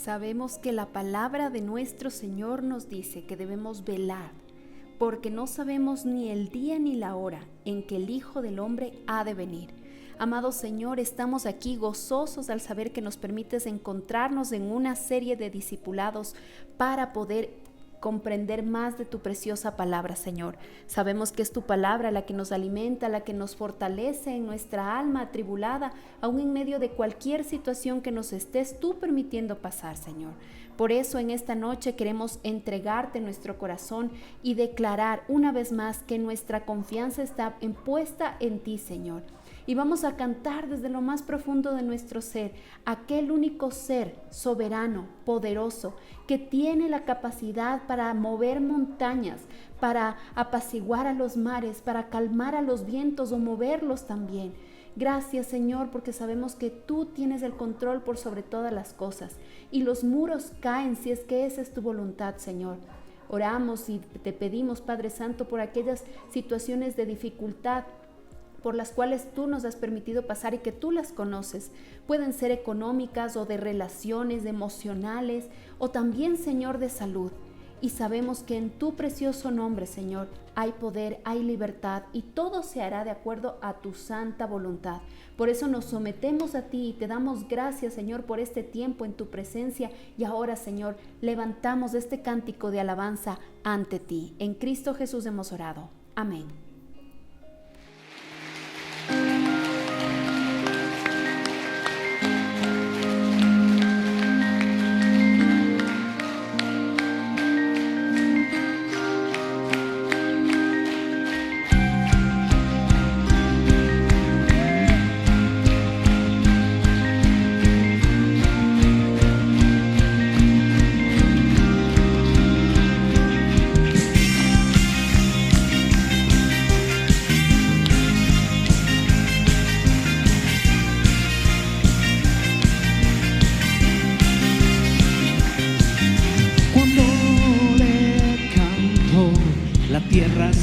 Sabemos que la palabra de nuestro Señor nos dice que debemos velar, porque no sabemos ni el día ni la hora en que el Hijo del Hombre ha de venir. Amado Señor, estamos aquí gozosos al saber que nos permites encontrarnos en una serie de discipulados para poder comprender más de tu preciosa palabra, Señor. Sabemos que es tu palabra la que nos alimenta, la que nos fortalece en nuestra alma atribulada, aún en medio de cualquier situación que nos estés tú permitiendo pasar, Señor. Por eso en esta noche queremos entregarte nuestro corazón y declarar una vez más que nuestra confianza está puesta en ti, Señor. Y vamos a cantar desde lo más profundo de nuestro ser, aquel único ser soberano, poderoso, que tiene la capacidad para mover montañas, para apaciguar a los mares, para calmar a los vientos o moverlos también. Gracias, Señor, porque sabemos que tú tienes el control por sobre todas las cosas y los muros caen si es que esa es tu voluntad, Señor. Oramos y te pedimos, Padre Santo, por aquellas situaciones de dificultad por las cuales tú nos has permitido pasar y que tú las conoces. Pueden ser económicas o de relaciones, emocionales o también, Señor, de salud. Y sabemos que en tu precioso nombre, Señor, hay poder, hay libertad y todo se hará de acuerdo a tu santa voluntad. Por eso nos sometemos a ti y te damos gracias, Señor, por este tiempo en tu presencia. Y ahora, Señor, levantamos este cántico de alabanza ante ti. En Cristo Jesús hemos orado. Amén.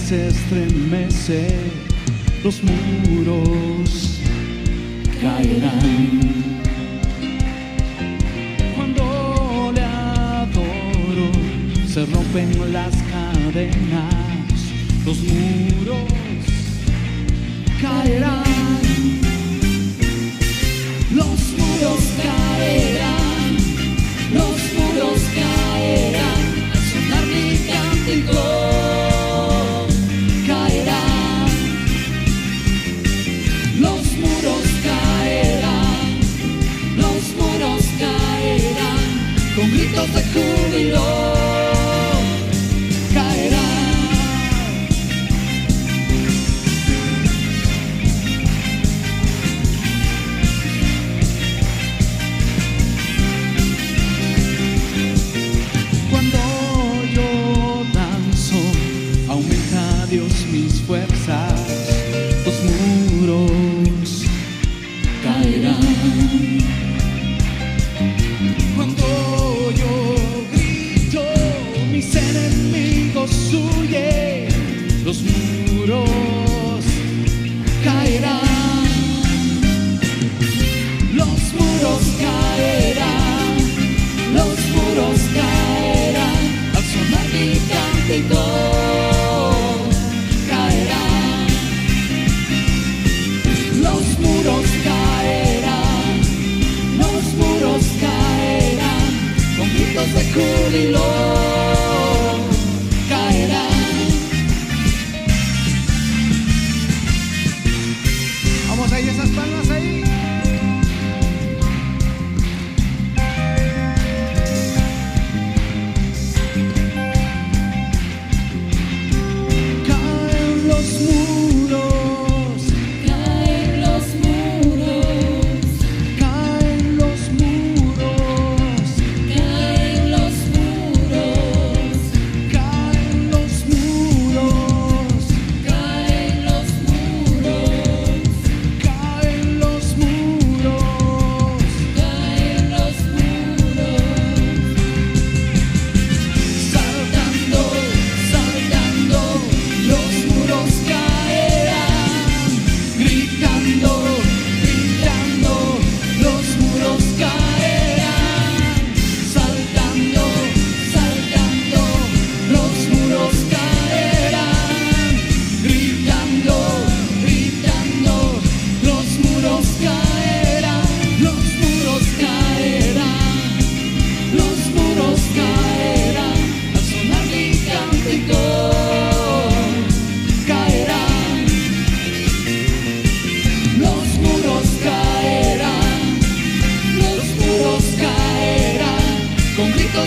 Se estremece, los muros caerán. Cuando le adoro, se rompen las cadenas, los muros caerán. Los muros caerán, los muros caerán, al sonar mi cántico. Con gritos de júbilo caerán.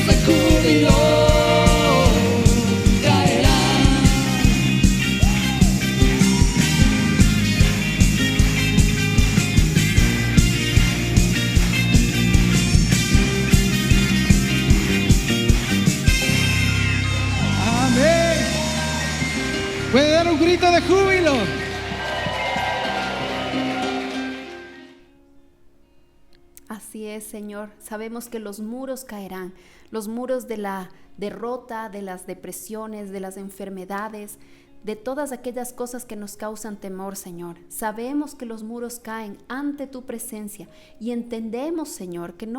de júbilo caerán. Amén. Puede dar un grito de júbilo. Así es, Señor. Sabemos que los muros caerán, los muros de la derrota, de las depresiones, de las enfermedades, de todas aquellas cosas que nos causan temor, Señor. Sabemos que los muros caen ante tu presencia y entendemos, Señor, que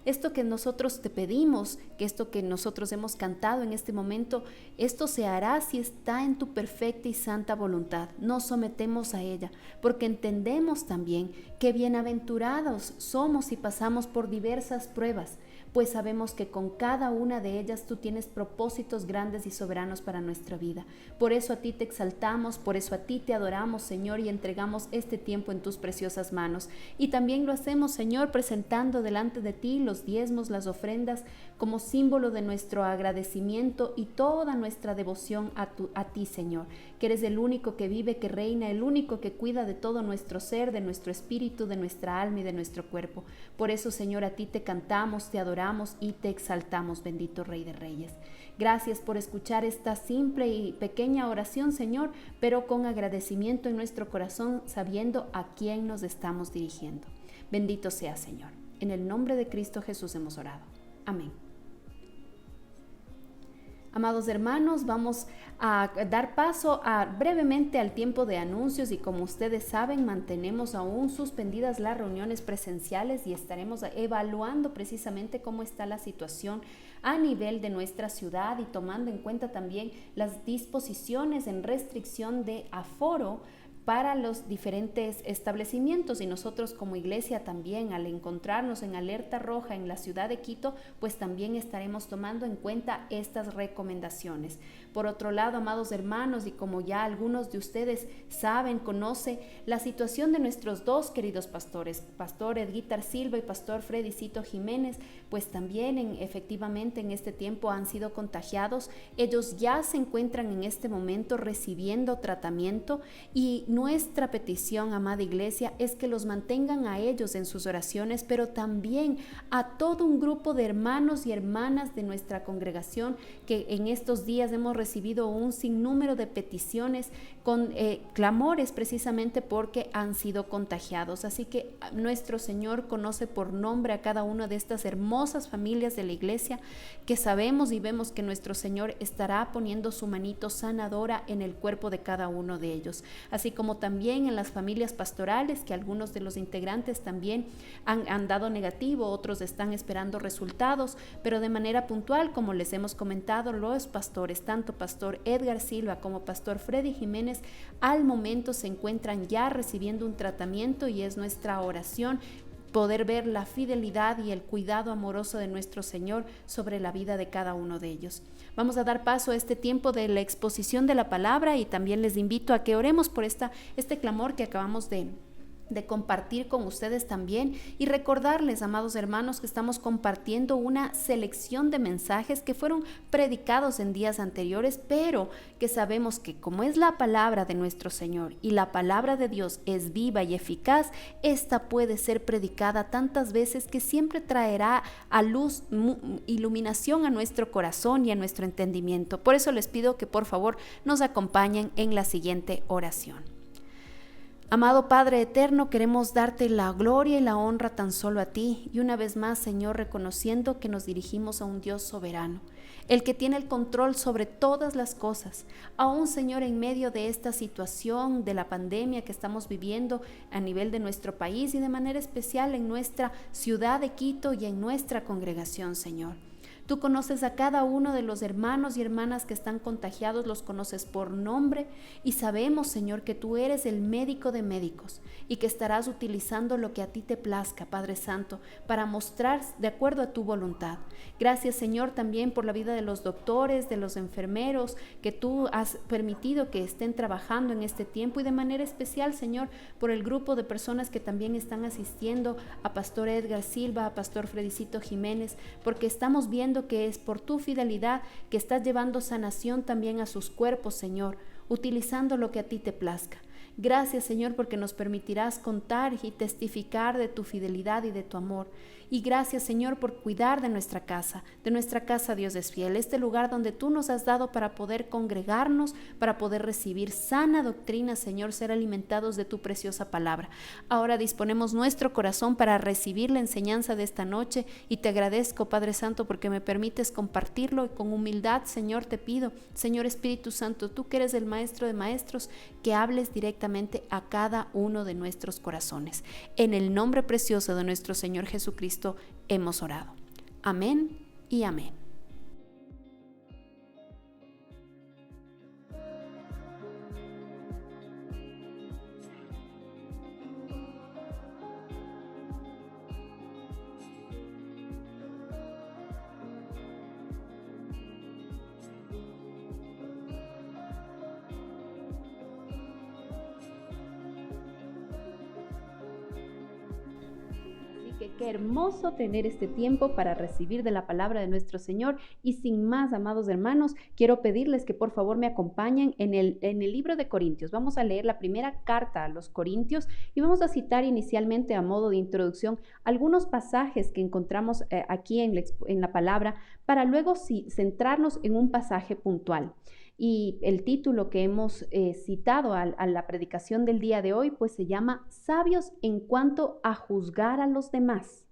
esto que nosotros te pedimos, que esto que nosotros hemos cantado en este momento, esto se hará si está en tu perfecta y santa voluntad. Nos sometemos a ella, porque entendemos también que bienaventurados somos si pasamos por diversas pruebas, pues sabemos que con cada una de ellas tú tienes propósitos grandes y soberanos para nuestra vida. Por eso a ti te exaltamos, por eso a ti te adoramos, Señor, y entregamos este tiempo en tus preciosas manos. Y también lo hacemos, Señor, presentando delante de ti los diezmos, las ofrendas, como símbolo de nuestro agradecimiento y toda nuestra devoción a ti, Señor, que eres el único que vive, que reina, el único que cuida de todo nuestro ser, de nuestro espíritu, de nuestra alma y de nuestro cuerpo. Por eso, Señor, a ti te cantamos, te adoramos y te exaltamos, bendito Rey de Reyes. Gracias por escuchar esta simple y pequeña oración, Señor, pero con agradecimiento en nuestro corazón, sabiendo a quién nos estamos dirigiendo. Bendito sea, Señor. En el nombre de Cristo Jesús hemos orado. Amén. Amados hermanos, vamos a dar paso brevemente al tiempo de anuncios y como ustedes saben, mantenemos aún suspendidas las reuniones presenciales y estaremos evaluando precisamente cómo está la situación a nivel de nuestra ciudad y tomando en cuenta también las disposiciones en restricción de aforo para los diferentes establecimientos, y nosotros como iglesia también, al encontrarnos en alerta roja en la ciudad de Quito, pues también estaremos tomando en cuenta estas recomendaciones. Por otro lado, amados hermanos, y como ya algunos de ustedes saben, conocen la situación de nuestros dos queridos pastores, Pastor Edguitar Silva y Pastor Fredicito Jiménez, pues también efectivamente en este tiempo han sido contagiados. Ellos ya se encuentran en este momento recibiendo tratamiento y nuestra petición, amada iglesia, es que los mantengan a ellos en sus oraciones, pero también a todo un grupo de hermanos y hermanas de nuestra congregación que en estos días hemos recibido un sinnúmero de peticiones con clamores precisamente porque han sido contagiados. Así que nuestro Señor conoce por nombre a cada una de estas hermosas familias de la iglesia, que sabemos y vemos que nuestro Señor estará poniendo su manito sanadora en el cuerpo de cada uno de ellos, así como también en las familias pastorales, que algunos de los integrantes también han dado negativo, otros están esperando resultados, pero de manera puntual, como les hemos comentado, los pastores, tanto Pastor Edgar Silva como Pastor Freddy Jiménez, al momento se encuentran ya recibiendo un tratamiento y es nuestra oración poder ver la fidelidad y el cuidado amoroso de nuestro Señor sobre la vida de cada uno de ellos. Vamos a dar paso a este tiempo de la exposición de la palabra y también les invito a que oremos por este clamor que acabamos de compartir con ustedes también, y recordarles, amados hermanos, que estamos compartiendo una selección de mensajes que fueron predicados en días anteriores, pero que sabemos que como es la palabra de nuestro Señor y la palabra de Dios es viva y eficaz, esta puede ser predicada tantas veces que siempre traerá a luz, iluminación a nuestro corazón y a nuestro entendimiento. Por eso les pido que por favor nos acompañen en la siguiente oración. Amado Padre eterno, queremos darte la gloria y la honra tan solo a ti, y una vez más, Señor, reconociendo que nos dirigimos a un Dios soberano, el que tiene el control sobre todas las cosas. Aún, Señor, en medio de esta situación de la pandemia que estamos viviendo a nivel de nuestro país y de manera especial en nuestra ciudad de Quito y en nuestra congregación, Señor. Tú conoces a cada uno de los hermanos y hermanas que están contagiados, los conoces por nombre y sabemos, Señor, que tú eres el médico de médicos y que estarás utilizando lo que a ti te plazca, Padre Santo, para mostrar de acuerdo a tu voluntad. Gracias, Señor, también por la vida de los doctores, de los enfermeros, que tú has permitido que estén trabajando en este tiempo, y de manera especial, Señor, por el grupo de personas que también están asistiendo a Pastor Edgar Silva, a Pastor Fredicito Jiménez, porque estamos viendo creyendo que es por tu fidelidad que estás llevando sanación también a sus cuerpos, Señor, utilizando lo que a ti te plazca. Gracias, Señor, porque nos permitirás contar y testificar de tu fidelidad y de tu amor. Y gracias, Señor, por cuidar de nuestra casa, Dios es fiel, este lugar donde tú nos has dado para poder congregarnos, para poder recibir sana doctrina, Señor, ser alimentados de tu preciosa palabra. Ahora disponemos nuestro corazón para recibir la enseñanza de esta noche y te agradezco, Padre Santo, porque me permites compartirlo y con humildad, Señor, te pido, Señor Espíritu Santo, tú que eres el Maestro de Maestros, que hables directamente a cada uno de nuestros corazones. En el nombre precioso de nuestro Señor Jesucristo hemos orado. Amén y amén. Qué hermoso tener este tiempo para recibir de la palabra de nuestro Señor. Y sin más, amados hermanos, quiero pedirles que por favor me acompañen en el libro de Corintios. Vamos a leer la primera carta a los Corintios y vamos a citar inicialmente a modo de introducción algunos pasajes que encontramos aquí en la palabra para luego centrarnos en un pasaje puntual. Y el título que hemos citado a la predicación del día de hoy, pues se llama Sabios en cuanto a juzgar a los demás.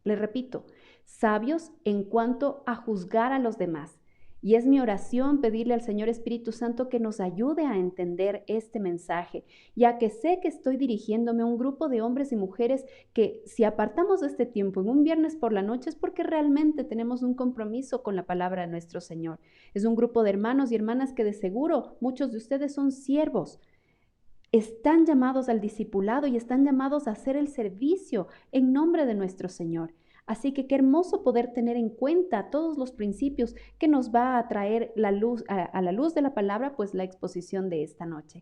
Les repito, sabios en cuanto a juzgar a los demás. Y es mi oración pedirle al Señor Espíritu Santo que nos ayude a entender este mensaje, ya que sé que estoy dirigiéndome a un grupo de hombres y mujeres que si apartamos este tiempo en un viernes por la noche es porque realmente tenemos un compromiso con la palabra de nuestro Señor. Es un grupo de hermanos y hermanas que de seguro muchos de ustedes son siervos. Están llamados al discipulado y están llamados a hacer el servicio en nombre de nuestro Señor. Así que qué hermoso poder tener en cuenta todos los principios que nos va a traer a la luz de la palabra, pues la exposición de esta noche.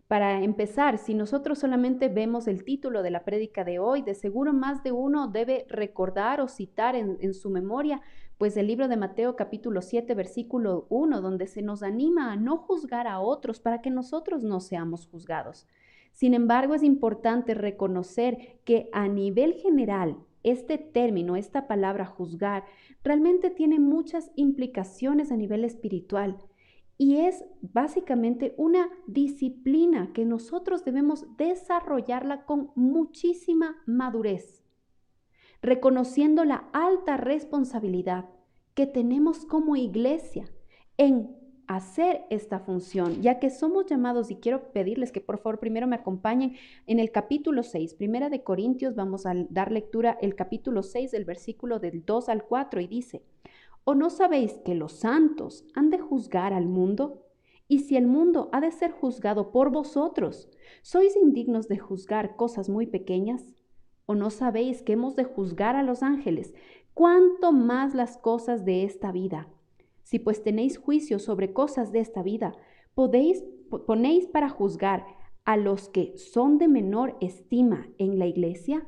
Para empezar, si nosotros solamente vemos el título de la prédica de hoy, de seguro más de uno debe recordar o citar en su memoria, pues el libro de Mateo capítulo 7, versículo 1, donde se nos anima a no juzgar a otros para que nosotros no seamos juzgados. Sin embargo, es importante reconocer que a nivel general, este término, esta palabra juzgar, realmente tiene muchas implicaciones a nivel espiritual y es básicamente una disciplina que nosotros debemos desarrollarla con muchísima madurez, reconociendo la alta responsabilidad que tenemos como iglesia en hacer esta función, ya que somos llamados, y quiero pedirles que por favor primero me acompañen en el capítulo 6, Primera de Corintios, vamos a dar lectura el capítulo 6 del versículo del 2 al 4 y dice, ¿o no sabéis que los santos han de juzgar al mundo? Y si el mundo ha de ser juzgado por vosotros, ¿sois indignos de juzgar cosas muy pequeñas? ¿O no sabéis que hemos de juzgar a los ángeles? ¿Cuánto más las cosas de esta vida? Si pues tenéis juicio sobre cosas de esta vida, ¿ponéis para juzgar a los que son de menor estima en la iglesia?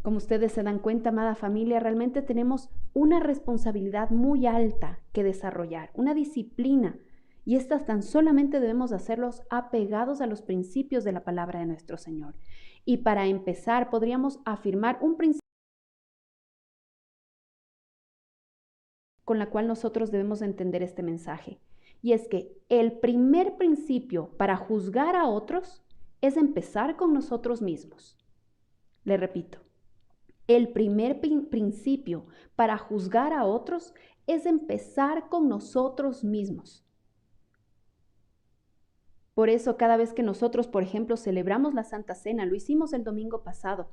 Como ustedes se dan cuenta, amada familia, realmente tenemos una responsabilidad muy alta que desarrollar, una disciplina, y estas tan solamente debemos hacerlos apegados a los principios de la palabra de nuestro Señor. Y para empezar, podríamos afirmar un principio con la cual nosotros debemos entender este mensaje. Y es que el primer principio para juzgar a otros es empezar con nosotros mismos. Le repito, el primer principio para juzgar a otros es empezar con nosotros mismos. Por eso cada vez que nosotros, por ejemplo, celebramos la Santa Cena, lo hicimos el domingo pasado,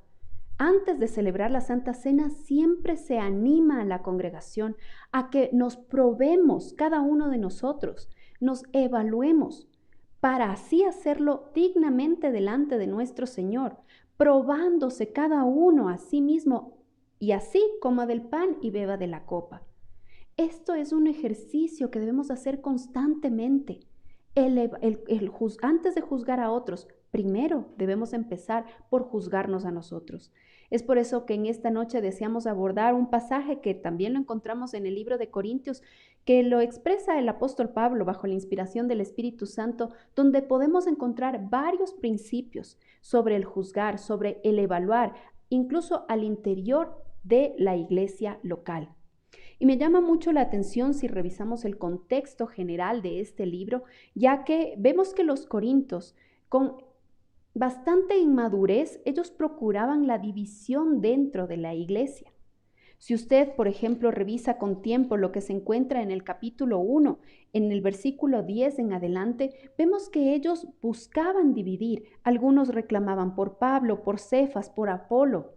antes de celebrar la Santa Cena, siempre se anima a la congregación a que nos probemos cada uno de nosotros, nos evaluemos, para así hacerlo dignamente delante de nuestro Señor, probándose cada uno a sí mismo y así coma del pan y beba de la copa. Esto es un ejercicio que debemos hacer constantemente. Antes de juzgar a otros, primero debemos empezar por juzgarnos a nosotros. Es por eso que en esta noche deseamos abordar un pasaje que también lo encontramos en el libro de Corintios, que lo expresa el apóstol Pablo bajo la inspiración del Espíritu Santo, donde podemos encontrar varios principios sobre el juzgar, sobre el evaluar, incluso al interior de la iglesia local. Y me llama mucho la atención si revisamos el contexto general de este libro, ya que vemos que los corintios, con bastante inmadurez, ellos procuraban la división dentro de la iglesia. Si usted, por ejemplo, revisa con tiempo lo que se encuentra en el capítulo 1, en el versículo 10 en adelante, vemos que ellos buscaban dividir. Algunos reclamaban por Pablo, por Cefas, por Apolo.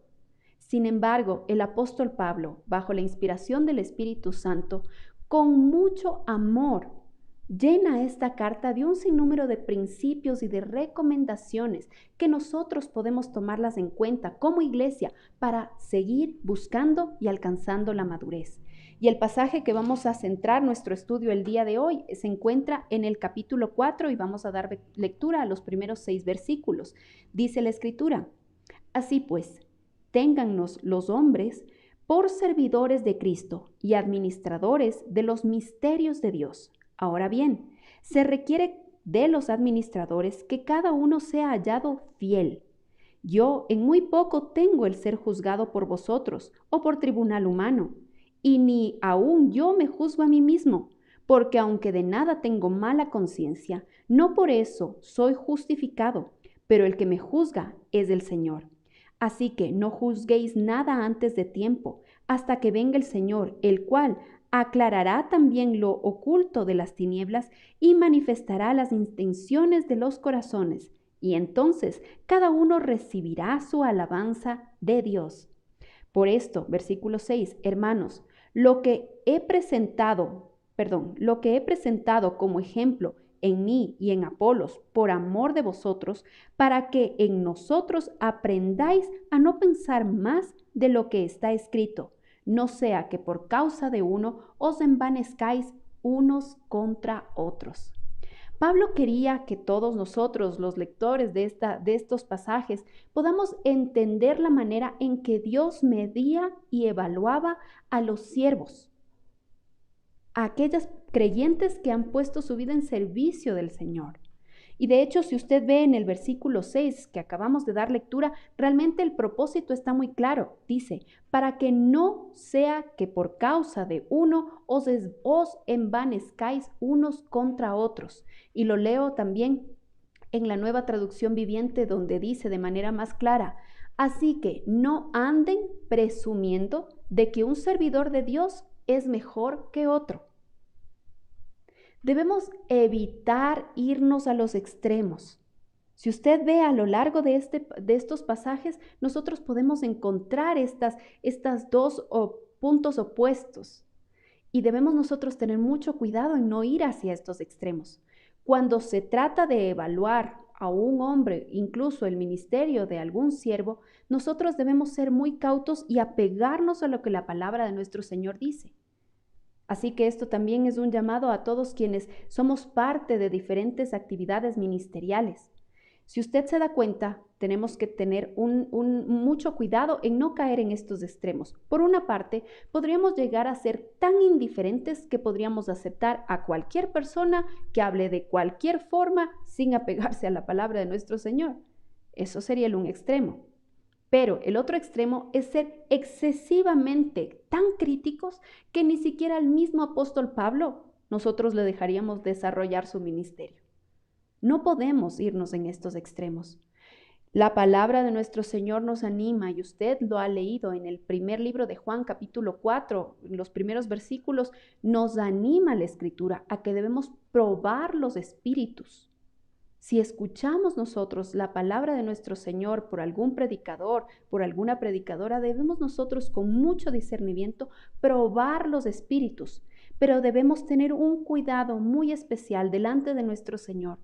Sin embargo, el apóstol Pablo, bajo la inspiración del Espíritu Santo, con mucho amor, llena esta carta de un sinnúmero de principios y de recomendaciones que nosotros podemos tomarlas en cuenta como iglesia para seguir buscando y alcanzando la madurez. Y el pasaje que vamos a centrar nuestro estudio el día de hoy se encuentra en el capítulo 4 y vamos a dar lectura a los primeros 6 versículos. Dice la Escritura: Así pues, téngannos los hombres por servidores de Cristo y administradores de los misterios de Dios. Ahora bien, se requiere de los administradores que cada uno sea hallado fiel. Yo en muy poco tengo el ser juzgado por vosotros o por tribunal humano, y ni aún yo me juzgo a mí mismo, porque aunque de nada tengo mala conciencia, no por eso soy justificado, pero el que me juzga es el Señor. Así que no juzguéis nada antes de tiempo, hasta que venga el Señor, el cual aclarará también lo oculto de las tinieblas y manifestará las intenciones de los corazones, y entonces cada uno recibirá su alabanza de Dios. Por esto, versículo 6, hermanos, lo que he presentado como ejemplo en mí y en Apolos, por amor de vosotros, para que en nosotros aprendáis a no pensar más de lo que está escrito, no sea que por causa de uno os envanezcáis unos contra otros. Pablo quería que todos nosotros, los lectores de estos pasajes, podamos entender la manera en que Dios medía y evaluaba a los siervos, a aquellas creyentes que han puesto su vida en servicio del Señor. Y de hecho, si usted ve en el versículo 6 que acabamos de dar lectura, realmente el propósito está muy claro. Dice, para que no sea que por causa de uno os envanezcáis unos contra otros. Y lo leo también en la Nueva Traducción Viviente, donde dice de manera más clara, así que no anden presumiendo de que un servidor de Dios es mejor que otro. Debemos evitar irnos a los extremos. Si usted ve a lo largo de estos pasajes, nosotros podemos encontrar estas dos puntos opuestos. Y debemos nosotros tener mucho cuidado en no ir hacia estos extremos. Cuando se trata de evaluar a un hombre, incluso el ministerio de algún siervo, nosotros debemos ser muy cautos y apegarnos a lo que la palabra de nuestro Señor dice. Así que esto también es un llamado a todos quienes somos parte de diferentes actividades ministeriales. Si usted se da cuenta, tenemos que tener mucho cuidado en no caer en estos extremos. Por una parte, podríamos llegar a ser tan indiferentes que podríamos aceptar a cualquier persona que hable de cualquier forma sin apegarse a la palabra de nuestro Señor. Eso sería un extremo. Pero el otro extremo es ser excesivamente tan críticos que ni siquiera al mismo apóstol Pablo nosotros le dejaríamos desarrollar su ministerio. No podemos irnos en estos extremos. La palabra de nuestro Señor nos anima, y usted lo ha leído en el primer libro de Juan, capítulo 4, en los primeros versículos, nos anima la Escritura a que debemos probar los espíritus. Si escuchamos nosotros la palabra de nuestro Señor por algún predicador, por alguna predicadora, debemos nosotros con mucho discernimiento probar los espíritus, pero debemos tener un cuidado muy especial delante de nuestro Señor,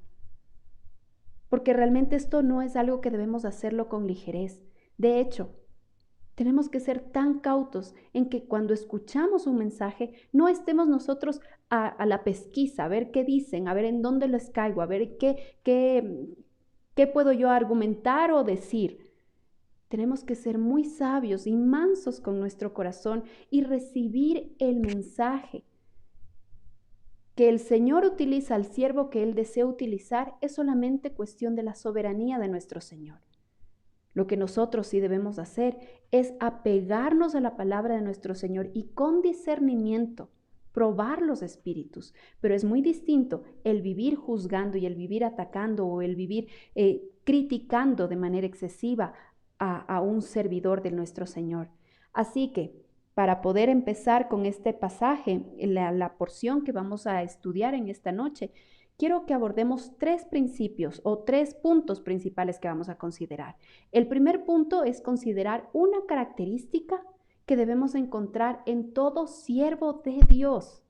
porque realmente esto no es algo que debemos hacerlo con ligerez. De hecho, tenemos que ser tan cautos en que cuando escuchamos un mensaje no estemos nosotros a la pesquisa, a ver qué dicen, a ver en dónde les caigo, a ver qué ¿Qué puedo yo argumentar o decir? Tenemos que ser muy sabios y mansos con nuestro corazón y recibir el mensaje. Que el Señor utiliza al siervo que Él desea utilizar es solamente cuestión de la soberanía de nuestro Señor. Lo que nosotros sí debemos hacer es apegarnos a la palabra de nuestro Señor y con discernimiento probar los espíritus. Pero es muy distinto el vivir juzgando y el vivir atacando o el vivir criticando de manera excesiva a un servidor de nuestro Señor. Así que para poder empezar con este pasaje, la porción que vamos a estudiar en esta noche, quiero que abordemos 3 principios o 3 puntos principales que vamos a considerar. El primer punto es considerar una característica que debemos encontrar en todo siervo de Dios,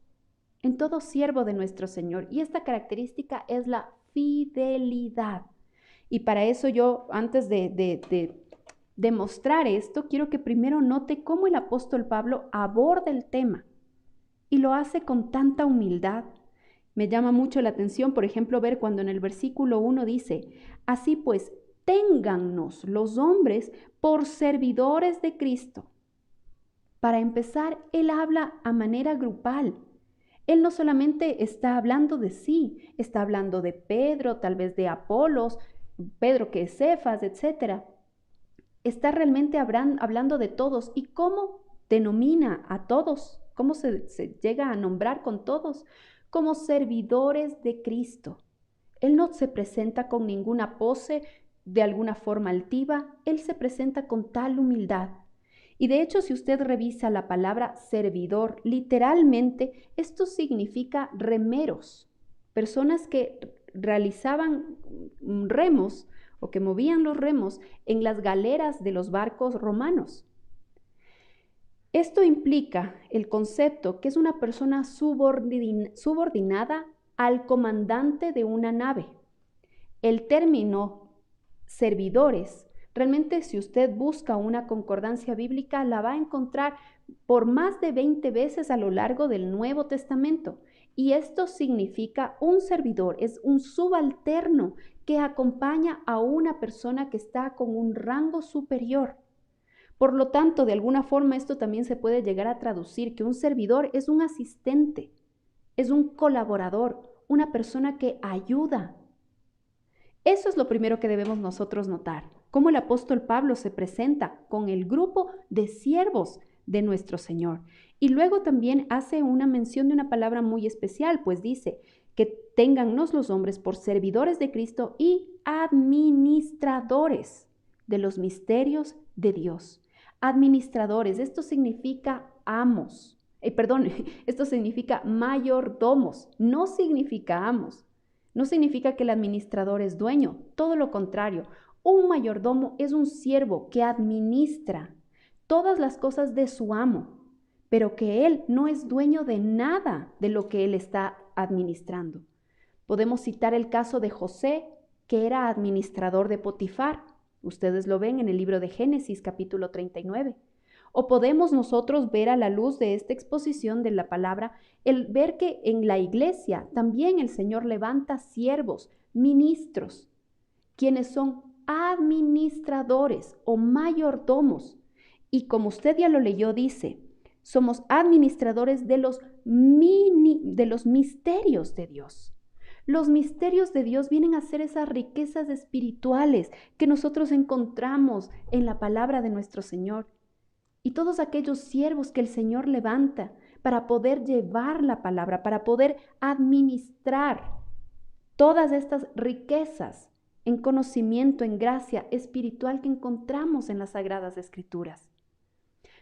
en todo siervo de nuestro Señor. Y esta característica es la fidelidad. Y para eso yo, antes de demostrar esto, quiero que primero note cómo el apóstol Pablo aborda el tema y lo hace con tanta humildad. Me llama mucho la atención, por ejemplo, ver cuando en el versículo 1 dice, así pues, téngannos los hombres por servidores de Cristo. Para empezar, él habla a manera grupal. Él no solamente está hablando de sí, está hablando de Pedro, tal vez de Apolos, Pedro que es Cefas, etc. Está realmente hablando de todos. ¿Y cómo denomina a todos? ¿Cómo se llega a nombrar con todos? Como servidores de Cristo. Él no se presenta con ninguna pose de alguna forma altiva, él se presenta con tal humildad. Y de hecho, si usted revisa la palabra servidor, literalmente esto significa remeros, personas que realizaban remos o que movían los remos en las galeras de los barcos romanos. Esto implica el concepto que es una persona subordinada al comandante de una nave. El término servidores, realmente si usted busca una concordancia bíblica, la va a encontrar por más de 20 veces a lo largo del Nuevo Testamento. Y esto significa un servidor, es un subalterno que acompaña a una persona que está con un rango superior. Por lo tanto, de alguna forma esto también se puede llegar a traducir que un servidor es un asistente, es un colaborador, una persona que ayuda. Eso es lo primero que debemos nosotros notar, cómo el apóstol Pablo se presenta con el grupo de siervos de nuestro Señor. Y luego también hace una mención de una palabra muy especial, pues dice que téngannos los hombres por servidores de Cristo y administradores de los misterios de Dios. Administradores, esto significa amos. Esto significa mayordomos, no significa amos. No significa que el administrador es dueño, todo lo contrario. Un mayordomo es un siervo que administra todas las cosas de su amo, pero que él no es dueño de nada de lo que él está administrando. Podemos citar el caso de José, que era administrador de Potifar. Ustedes lo ven en el libro de Génesis, capítulo 39. O podemos nosotros ver a la luz de esta exposición de la palabra, el ver que en la iglesia también el Señor levanta siervos, ministros, quienes son administradores o mayordomos. Y como usted ya lo leyó, dice, somos administradores de los misterios de Dios. Los misterios de Dios vienen a ser esas riquezas espirituales que nosotros encontramos en la palabra de nuestro Señor. Y todos aquellos siervos que el Señor levanta para poder llevar la palabra, para poder administrar todas estas riquezas en conocimiento, en gracia espiritual que encontramos en las Sagradas Escrituras.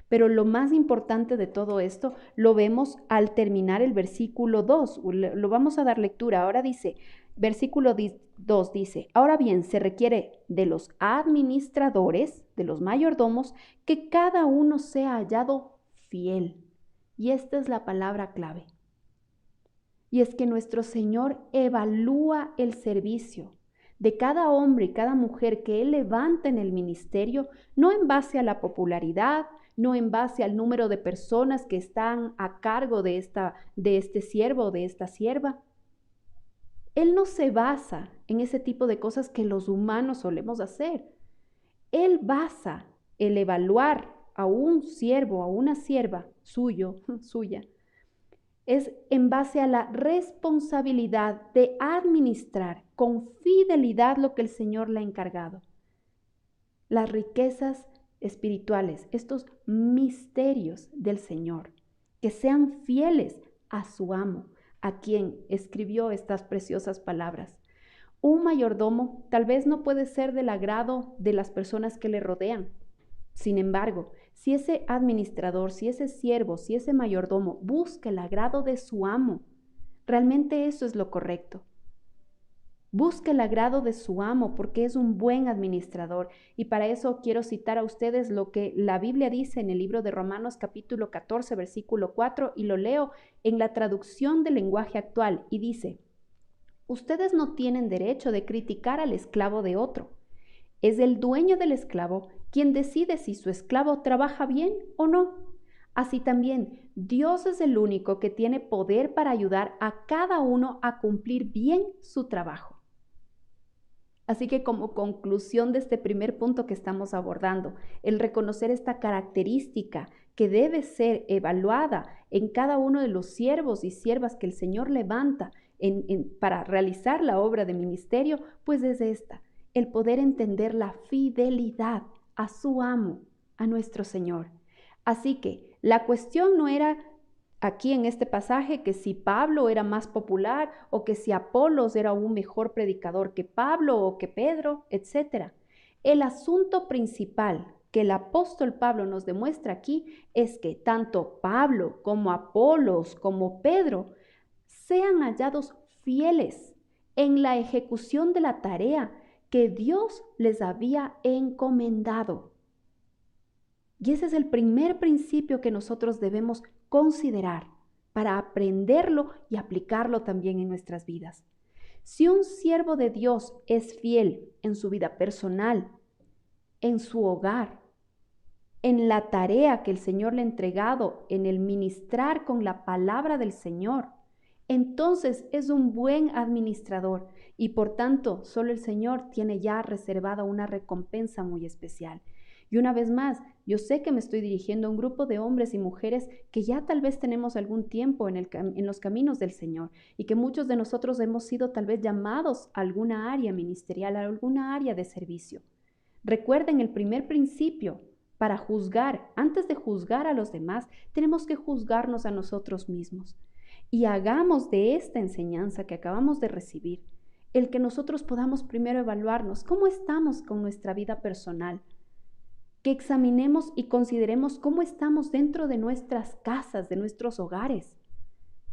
Pero lo más importante de todo esto lo vemos al terminar el versículo 2. Lo vamos a dar lectura. Ahora dice, versículo 2 dice, ahora bien, se requiere de los administradores, de los mayordomos, que cada uno sea hallado fiel. Y esta es la palabra clave. Y es que nuestro Señor evalúa el servicio de cada hombre y cada mujer que Él levanta en el ministerio, no en base a la popularidad, no en base al número de personas que están a cargo de este siervo o de esta sierva. Él no se basa en ese tipo de cosas que los humanos solemos hacer. Él basa el evaluar a un siervo, a una sierva suya, es en base a la responsabilidad de administrar con fidelidad lo que el Señor le ha encargado. Las riquezas espirituales, estos misterios del Señor, que sean fieles a su amo, a quien escribió estas preciosas palabras. Un mayordomo tal vez no puede ser del agrado de las personas que le rodean. Sin embargo, si ese administrador, si ese siervo, si ese mayordomo busca el agrado de su amo, realmente eso es lo correcto. Busca el agrado de su amo porque es un buen administrador. Y para eso quiero citar a ustedes lo que la Biblia dice en el libro de Romanos capítulo 14, versículo 4, y lo leo en la traducción del lenguaje actual, y dice: ustedes no tienen derecho de criticar al esclavo de otro. Es el dueño del esclavo quien decide si su esclavo trabaja bien o no. Así también, Dios es el único que tiene poder para ayudar a cada uno a cumplir bien su trabajo. Así que como conclusión de este primer punto que estamos abordando, el reconocer esta característica que debe ser evaluada en cada uno de los siervos y siervas que el Señor levanta para realizar la obra de ministerio, pues es esta: el poder entender la fidelidad a su amo, a nuestro Señor. Así que la cuestión no era aquí en este pasaje que si Pablo era más popular o que si Apolos era un mejor predicador que Pablo o que Pedro, etc. El asunto principal que el apóstol Pablo nos demuestra aquí es que tanto Pablo como Apolos como Pedro sean hallados fieles en la ejecución de la tarea que Dios les había encomendado. Y ese es el primer principio que nosotros debemos considerar para aprenderlo y aplicarlo también en nuestras vidas. Si un siervo de Dios es fiel en su vida personal, en su hogar, en la tarea que el Señor le ha entregado, en el ministrar con la palabra del Señor, entonces es un buen administrador y por tanto solo el Señor tiene ya reservada una recompensa muy especial. Y una vez más, yo sé que me estoy dirigiendo a un grupo de hombres y mujeres que ya tal vez tenemos algún tiempo en los caminos del Señor y que muchos de nosotros hemos sido tal vez llamados a alguna área ministerial, a alguna área de servicio. Recuerden el primer principio: para juzgar, antes de juzgar a los demás, tenemos que juzgarnos a nosotros mismos. Y hagamos de esta enseñanza que acabamos de recibir el que nosotros podamos primero evaluarnos cómo estamos con nuestra vida personal, que examinemos y consideremos cómo estamos dentro de nuestras casas, de nuestros hogares.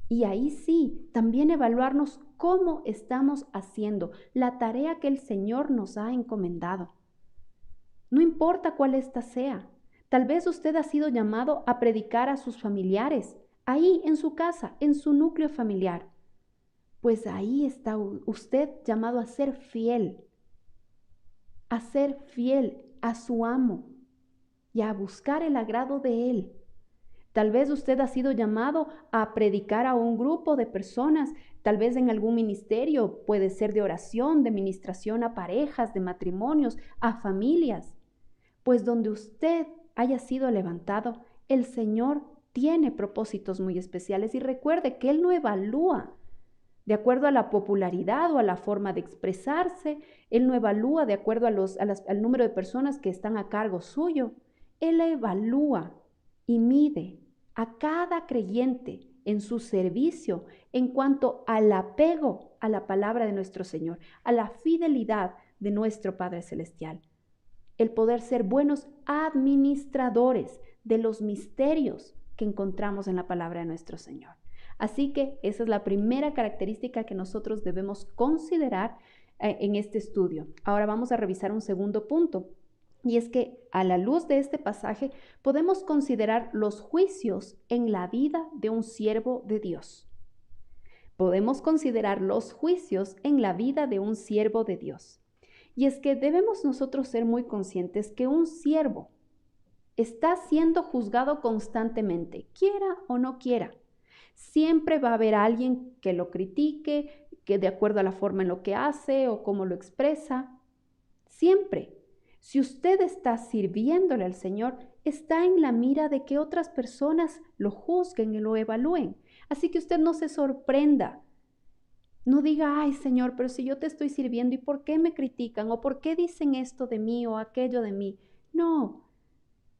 Y ahí sí, también evaluarnos cómo estamos haciendo la tarea que el Señor nos ha encomendado. No importa cuál ésta sea. Tal vez usted ha sido llamado a predicar a sus familiares, ahí en su casa, en su núcleo familiar. Pues ahí está usted llamado a ser fiel a su amo y a buscar el agrado de Él. Tal vez usted ha sido llamado a predicar a un grupo de personas, tal vez en algún ministerio, puede ser de oración, de ministración a parejas, de matrimonios, a familias. Pues donde usted haya sido levantado, el Señor tiene propósitos muy especiales y recuerde que Él no evalúa de acuerdo a la popularidad o a la forma de expresarse, Él no evalúa de acuerdo al número de personas que están a cargo suyo. Él evalúa y mide a cada creyente en su servicio en cuanto al apego a la palabra de nuestro Señor, a la fidelidad de nuestro Padre Celestial. El poder ser buenos administradores de los misterios que encontramos en la palabra de nuestro Señor. Así que esa es la primera característica que nosotros debemos considerar en este estudio. Ahora vamos a revisar un segundo punto. Y es que a la luz de este pasaje podemos considerar los juicios en la vida de un siervo de Dios. Podemos considerar los juicios en la vida de un siervo de Dios. Y es que debemos nosotros ser muy conscientes que un siervo está siendo juzgado constantemente, quiera o no quiera. Siempre va a haber alguien que lo critique, que de acuerdo a la forma en lo que hace o cómo lo expresa. Siempre. Si usted está sirviéndole al Señor, está en la mira de que otras personas lo juzguen y lo evalúen. Así que usted no se sorprenda. No diga, ay Señor, pero si yo te estoy sirviendo, ¿y por qué me critican? ¿O por qué dicen esto de mí o aquello de mí? No.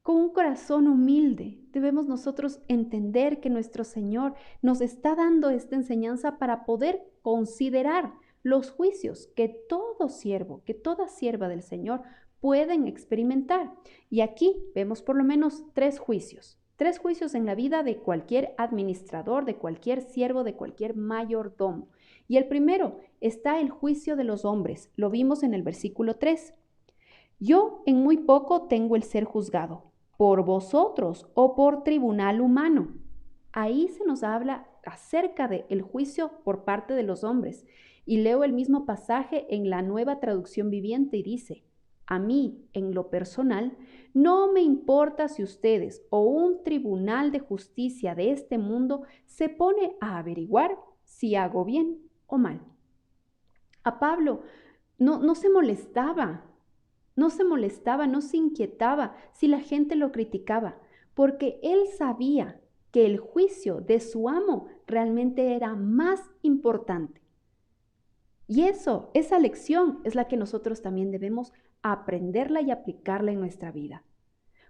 Con un corazón humilde debemos nosotros entender que nuestro Señor nos está dando esta enseñanza para poder considerar los juicios que todo siervo, que toda sierva del Señor pueden experimentar. Y aquí vemos por lo menos 3 juicios. 3 juicios en la vida de cualquier administrador, de cualquier siervo, de cualquier mayordomo. Y el primero está el juicio de los hombres. Lo vimos en el versículo 3. Yo en muy poco tengo el ser juzgado, por vosotros o por tribunal humano. Ahí se nos habla acerca del juicio por parte de los hombres. Y leo el mismo pasaje en la Nueva Traducción Viviente y dice, a mí, en lo personal, no me importa si ustedes o un tribunal de justicia de este mundo se pone a averiguar si hago bien o mal. A Pablo no se molestaba, no se inquietaba si la gente lo criticaba, porque él sabía que el juicio de su amo realmente era más importante. Y esa lección es la que nosotros también debemos aprenderla y aplicarla en nuestra vida.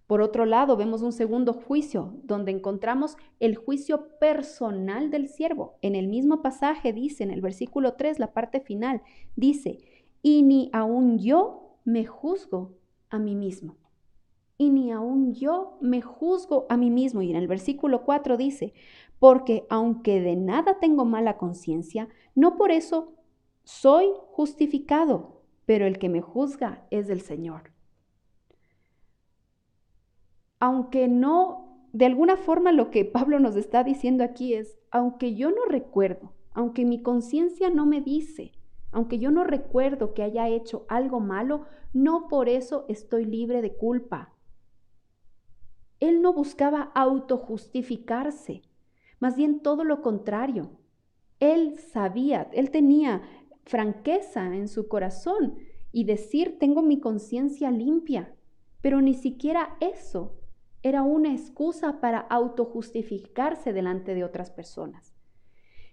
Por otro lado, vemos un segundo juicio, donde encontramos el juicio personal del siervo. En el mismo pasaje dice, en el versículo 3, la parte final, dice, y ni aun yo me juzgo a mí mismo. Y ni aun yo me juzgo a mí mismo. Y en el versículo 4 dice, porque aunque de nada tengo mala conciencia, no por eso soy justificado, pero el que me juzga es el Señor. Aunque no, de alguna forma lo que Pablo nos está diciendo aquí es, aunque yo no recuerdo, aunque mi conciencia no me dice, aunque yo no recuerdo que haya hecho algo malo, no por eso estoy libre de culpa. Él no buscaba autojustificarse, más bien todo lo contrario. Él sabía, él tenía franqueza en su corazón y decir, tengo mi conciencia limpia, pero ni siquiera eso era una excusa para autojustificarse delante de otras personas.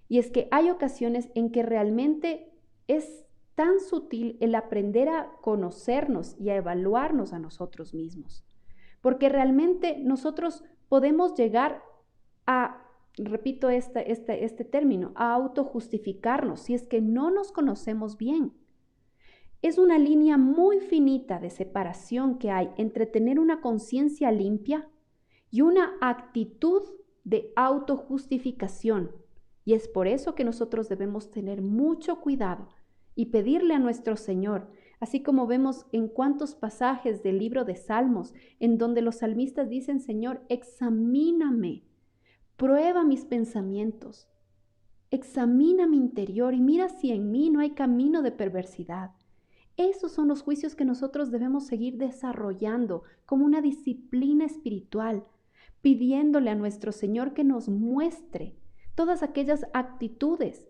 Y es que hay ocasiones en que realmente es tan sutil el aprender a conocernos y a evaluarnos a nosotros mismos, porque realmente nosotros podemos llegar a, repito este término, a autojustificarnos si es que no nos conocemos bien. Es una línea muy finita de separación que hay entre tener una conciencia limpia y una actitud de autojustificación. Y es por eso que nosotros debemos tener mucho cuidado y pedirle a nuestro Señor, así como vemos en cuantos pasajes del libro de Salmos, en donde los salmistas dicen, Señor, examíname, prueba mis pensamientos, examina mi interior y mira si en mí no hay camino de perversidad. Esos son los juicios que nosotros debemos seguir desarrollando como una disciplina espiritual, pidiéndole a nuestro Señor que nos muestre todas aquellas actitudes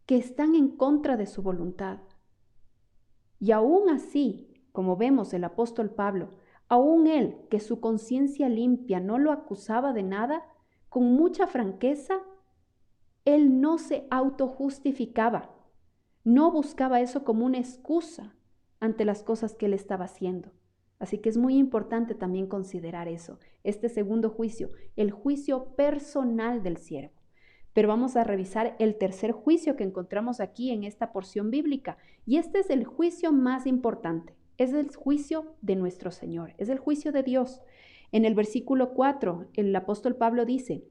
que están en contra de su voluntad. Y aún así, como vemos el apóstol Pablo, aún él, que su conciencia limpia no lo acusaba de nada, con mucha franqueza, él no se autojustificaba, no buscaba eso como una excusa ante las cosas que él estaba haciendo. Así que es muy importante también considerar eso, este segundo juicio, el juicio personal del siervo. Pero vamos a revisar el tercer juicio que encontramos aquí en esta porción bíblica, y este es el juicio más importante, es el juicio de nuestro Señor, es el juicio de Dios. En el versículo 4, el apóstol Pablo dice,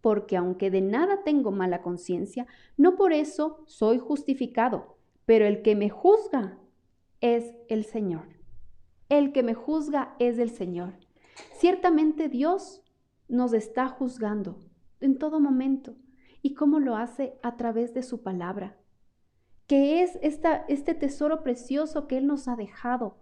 porque aunque de nada tengo mala conciencia, no por eso soy justificado, pero el que me juzga es el Señor. El que me juzga es el Señor. Ciertamente Dios nos está juzgando en todo momento. ¿Y cómo lo hace? A través de su palabra, que es este tesoro precioso que Él nos ha dejado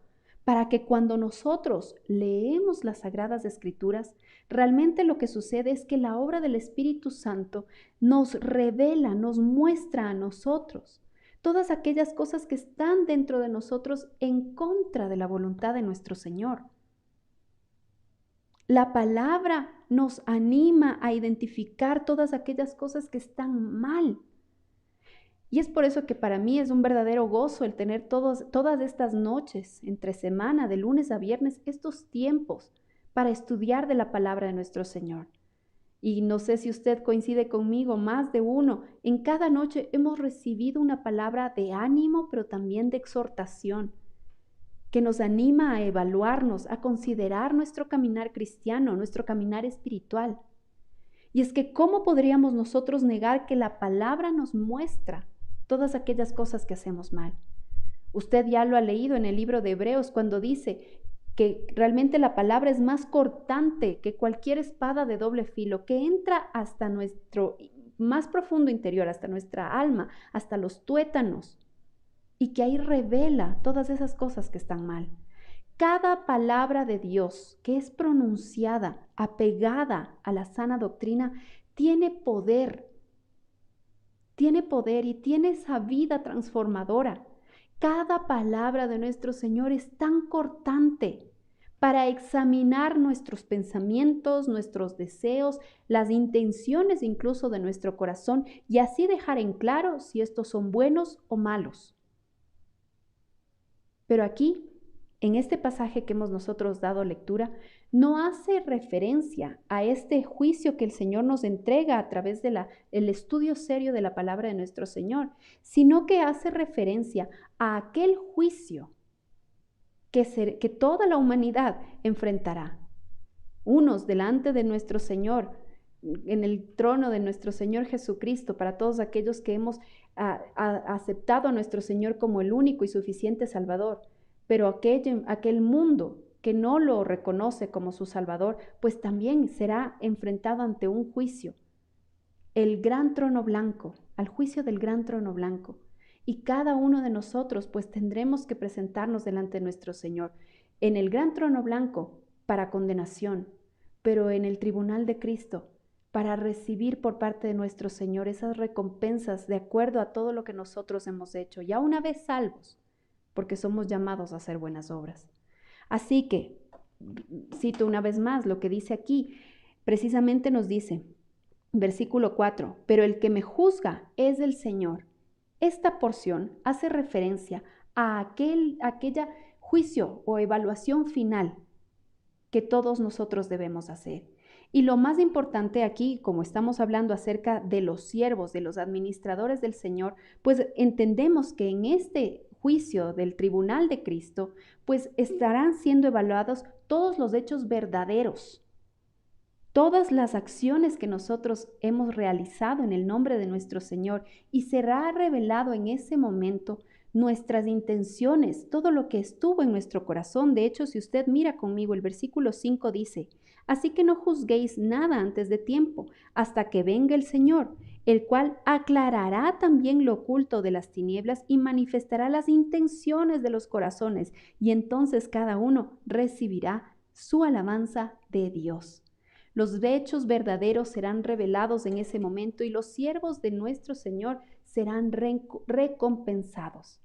para que cuando nosotros leemos las Sagradas Escrituras, realmente lo que sucede es que la obra del Espíritu Santo nos revela, nos muestra a nosotros todas aquellas cosas que están dentro de nosotros en contra de la voluntad de nuestro Señor. La palabra nos anima a identificar todas aquellas cosas que están mal. Y es por eso que para mí es un verdadero gozo el tener todas estas noches, entre semana, de lunes a viernes, estos tiempos para estudiar de la palabra de nuestro Señor. Y no sé si usted coincide conmigo, más de uno, en cada noche hemos recibido una palabra de ánimo, pero también de exhortación, que nos anima a evaluarnos, a considerar nuestro caminar cristiano, nuestro caminar espiritual. Y es que ¿cómo podríamos nosotros negar que la palabra nos muestra todas aquellas cosas que hacemos mal? Usted ya lo ha leído en el libro de Hebreos cuando dice que realmente la palabra es más cortante que cualquier espada de doble filo, que entra hasta nuestro más profundo interior, hasta nuestra alma, hasta los tuétanos, y que ahí revela todas esas cosas que están mal. Cada palabra de Dios que es pronunciada, apegada a la sana doctrina, tiene poder y tiene esa vida transformadora. Cada palabra de nuestro Señor es tan cortante para examinar nuestros pensamientos, nuestros deseos, las intenciones incluso de nuestro corazón, y así dejar en claro si estos son buenos o malos. Pero aquí, en este pasaje que hemos nosotros dado lectura, no hace referencia a este juicio que el Señor nos entrega a través del estudio serio de la palabra de nuestro Señor, sino que hace referencia a aquel juicio que toda la humanidad enfrentará. Unos delante de nuestro Señor, en el trono de nuestro Señor Jesucristo, para todos aquellos que hemos aceptado a nuestro Señor como el único y suficiente Salvador, pero aquel mundo que no lo reconoce como su Salvador, pues también será enfrentado ante un juicio, el gran trono blanco, al juicio del gran trono blanco. Y cada uno de nosotros pues tendremos que presentarnos delante de nuestro Señor en el gran trono blanco para condenación, pero en el tribunal de Cristo para recibir por parte de nuestro Señor esas recompensas de acuerdo a todo lo que nosotros hemos hecho, ya una vez salvos, porque somos llamados a hacer buenas obras. Así que, cito una vez más lo que dice aquí, precisamente nos dice, versículo 4, pero el que me juzga es el Señor. Esta porción hace referencia a aquella juicio o evaluación final que todos nosotros debemos hacer. Y lo más importante aquí, como estamos hablando acerca de los siervos, de los administradores del Señor, pues entendemos que en este juicio del tribunal de Cristo, pues estarán siendo evaluados todos los hechos verdaderos, todas las acciones que nosotros hemos realizado en el nombre de nuestro Señor, y será revelado en ese momento nuestras intenciones, todo lo que estuvo en nuestro corazón. De hecho, si usted mira conmigo, el versículo 5 dice, así que no juzguéis nada antes de tiempo, hasta que venga el Señor, el cual aclarará también lo oculto de las tinieblas y manifestará las intenciones de los corazones, y entonces cada uno recibirá su alabanza de Dios. Los hechos verdaderos serán revelados en ese momento y los siervos de nuestro Señor serán recompensados.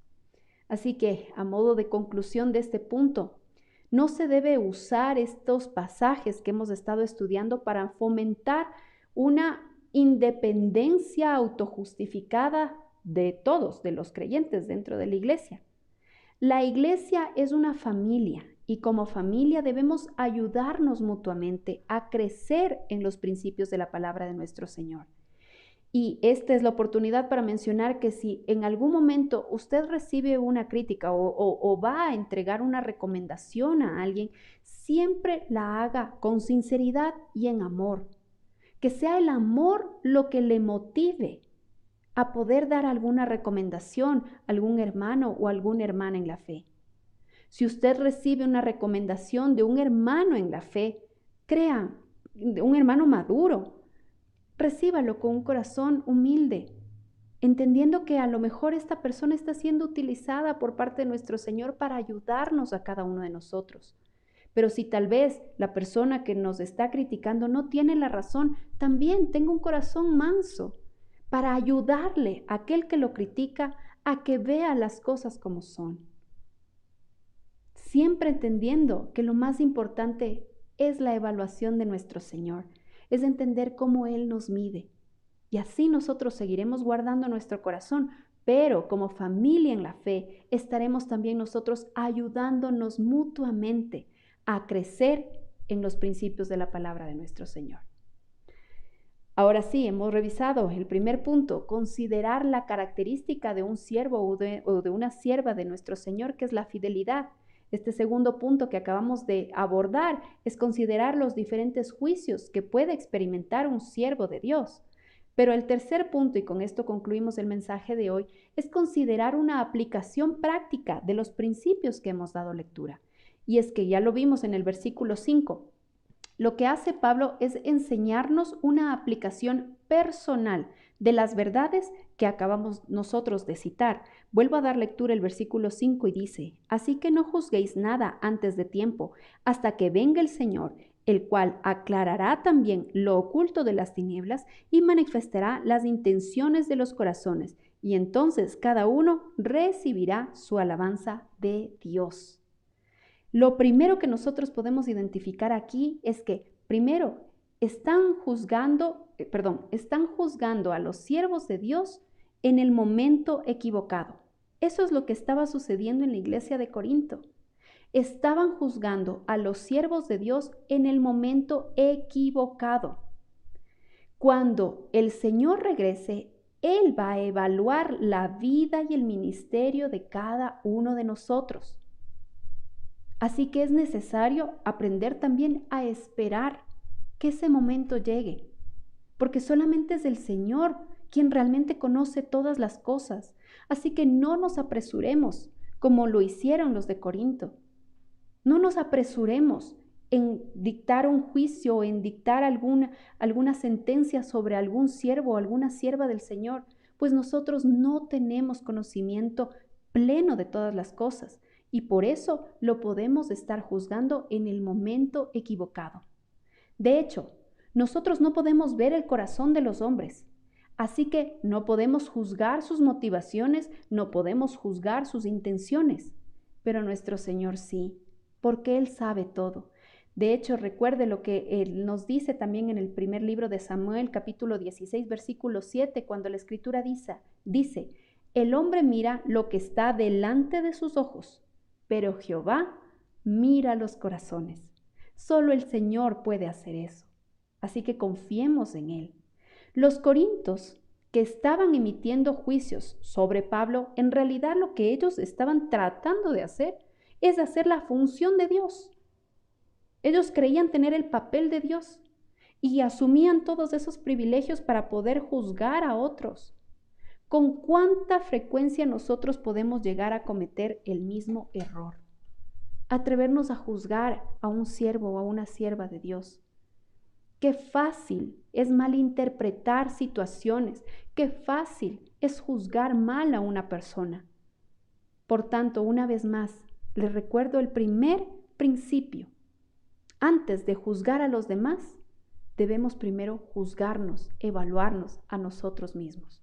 Así que, a modo de conclusión de este punto, no se debe usar estos pasajes que hemos estado estudiando para fomentar una independencia autojustificada de todos, de los creyentes dentro de la iglesia. La iglesia es una familia y como familia debemos ayudarnos mutuamente a crecer en los principios de la palabra de nuestro Señor. Y esta es la oportunidad para mencionar que si en algún momento usted recibe una crítica o va a entregar una recomendación a alguien, siempre la haga con sinceridad y en amor. Que sea el amor lo que le motive a poder dar alguna recomendación a algún hermano o alguna hermana en la fe. Si usted recibe una recomendación de un hermano en la fe, crea, un hermano maduro, recíbalo con un corazón humilde, entendiendo que a lo mejor esta persona está siendo utilizada por parte de nuestro Señor para ayudarnos a cada uno de nosotros. Pero si tal vez la persona que nos está criticando no tiene la razón, también tenga un corazón manso para ayudarle a aquel que lo critica a que vea las cosas como son. Siempre entendiendo que lo más importante es la evaluación de nuestro Señor, es entender cómo Él nos mide. Y así nosotros seguiremos guardando nuestro corazón, pero como familia en la fe estaremos también nosotros ayudándonos mutuamente a crecer en los principios de la palabra de nuestro Señor. Ahora sí, hemos revisado el primer punto, considerar la característica de un siervo o de una sierva de nuestro Señor, que es la fidelidad. Este segundo punto que acabamos de abordar es considerar los diferentes juicios que puede experimentar un siervo de Dios. Pero el tercer punto, y con esto concluimos el mensaje de hoy, es considerar una aplicación práctica de los principios que hemos dado lectura. Y es que ya lo vimos en el versículo 5. Lo que hace Pablo es enseñarnos una aplicación personal de las verdades que acabamos nosotros de citar. Vuelvo a dar lectura el versículo 5 y dice: así que no juzguéis nada antes de tiempo, hasta que venga el Señor, el cual aclarará también lo oculto de las tinieblas y manifestará las intenciones de los corazones, y entonces cada uno recibirá su alabanza de Dios. Lo primero que nosotros podemos identificar aquí es que, primero, están juzgando a los siervos de Dios en el momento equivocado. Eso es lo que estaba sucediendo en la iglesia de Corinto. Estaban juzgando a los siervos de Dios en el momento equivocado. Cuando el Señor regrese, Él va a evaluar la vida y el ministerio de cada uno de nosotros. Así que es necesario aprender también a esperar que ese momento llegue, porque solamente es el Señor quien realmente conoce todas las cosas. Así que no nos apresuremos como lo hicieron los de Corinto. No nos apresuremos en dictar un juicio o en dictar alguna sentencia sobre algún siervo o alguna sierva del Señor, pues nosotros no tenemos conocimiento pleno de todas las cosas y por eso lo podemos estar juzgando en el momento equivocado. De hecho, nosotros no podemos ver el corazón de los hombres, así que no podemos juzgar sus motivaciones, no podemos juzgar sus intenciones, pero nuestro Señor sí, porque Él sabe todo. De hecho, recuerde lo que Él nos dice también en el primer libro de Samuel, capítulo 16, versículo 7, cuando la Escritura dice, el hombre mira lo que está delante de sus ojos, pero Jehová mira los corazones. Solo el Señor puede hacer eso. Así que confiemos en Él. Los corintios que estaban emitiendo juicios sobre Pablo, en realidad lo que ellos estaban tratando de hacer es hacer la función de Dios. Ellos creían tener el papel de Dios y asumían todos esos privilegios para poder juzgar a otros. ¿Con cuánta frecuencia nosotros podemos llegar a cometer el mismo error? Atrevernos a juzgar a un siervo o a una sierva de Dios. Qué fácil es malinterpretar situaciones, qué fácil es juzgar mal a una persona. Por tanto, una vez más, les recuerdo el primer principio. Antes de juzgar a los demás, debemos primero juzgarnos, evaluarnos a nosotros mismos.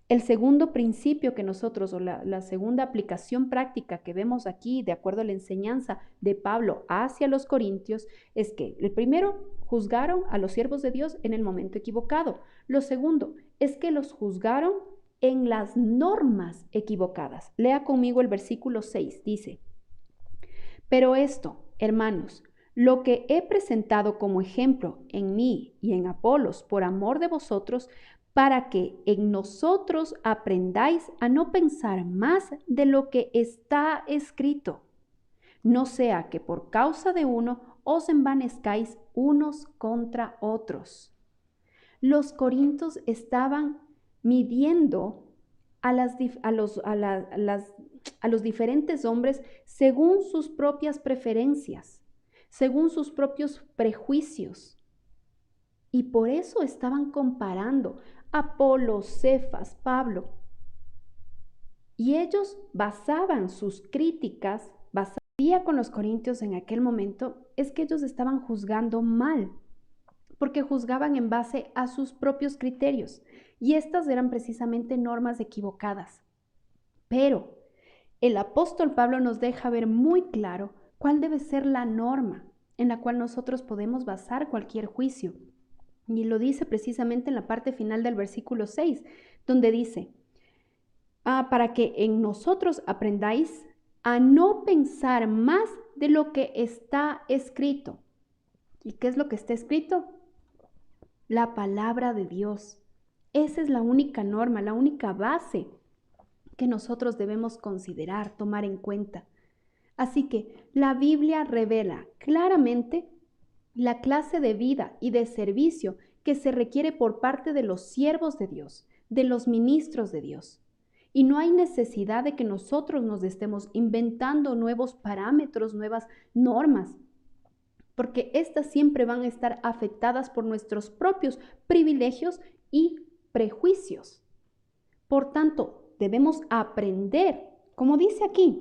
El segundo principio que nosotros, o la segunda aplicación práctica que vemos aquí, de acuerdo a la enseñanza de Pablo hacia los corintios, es que el primero, juzgaron a los siervos de Dios en el momento equivocado. Lo segundo es que los juzgaron en las normas equivocadas. Lea conmigo el versículo 6, dice, pero esto, hermanos, lo que he presentado como ejemplo en mí y en Apolos por amor de vosotros, para que en nosotros aprendáis a no pensar más de lo que está escrito. No sea que por causa de uno os envanezcáis unos contra otros. Los corintios estaban midiendo a los diferentes hombres según sus propias preferencias, según sus propios prejuicios. Y por eso estaban comparando Apolo, Cefas, Pablo. Y ellos basaban sus críticas, con los corintios en aquel momento, es que ellos estaban juzgando mal, porque juzgaban en base a sus propios criterios, y estas eran precisamente normas equivocadas. Pero el apóstol Pablo nos deja ver muy claro cuál debe ser la norma en la cual nosotros podemos basar cualquier juicio. Y lo dice precisamente en la parte final del versículo 6, donde dice, para que en nosotros aprendáis a no pensar más de lo que está escrito. ¿Y qué es lo que está escrito? La palabra de Dios. Esa es la única norma, la única base que nosotros debemos considerar, tomar en cuenta. Así que la Biblia revela claramente la clase de vida y de servicio que se requiere por parte de los siervos de Dios, de los ministros de Dios. Y no hay necesidad de que nosotros nos estemos inventando nuevos parámetros, nuevas normas, porque estas siempre van a estar afectadas por nuestros propios privilegios y prejuicios. Por tanto, debemos aprender, como dice aquí,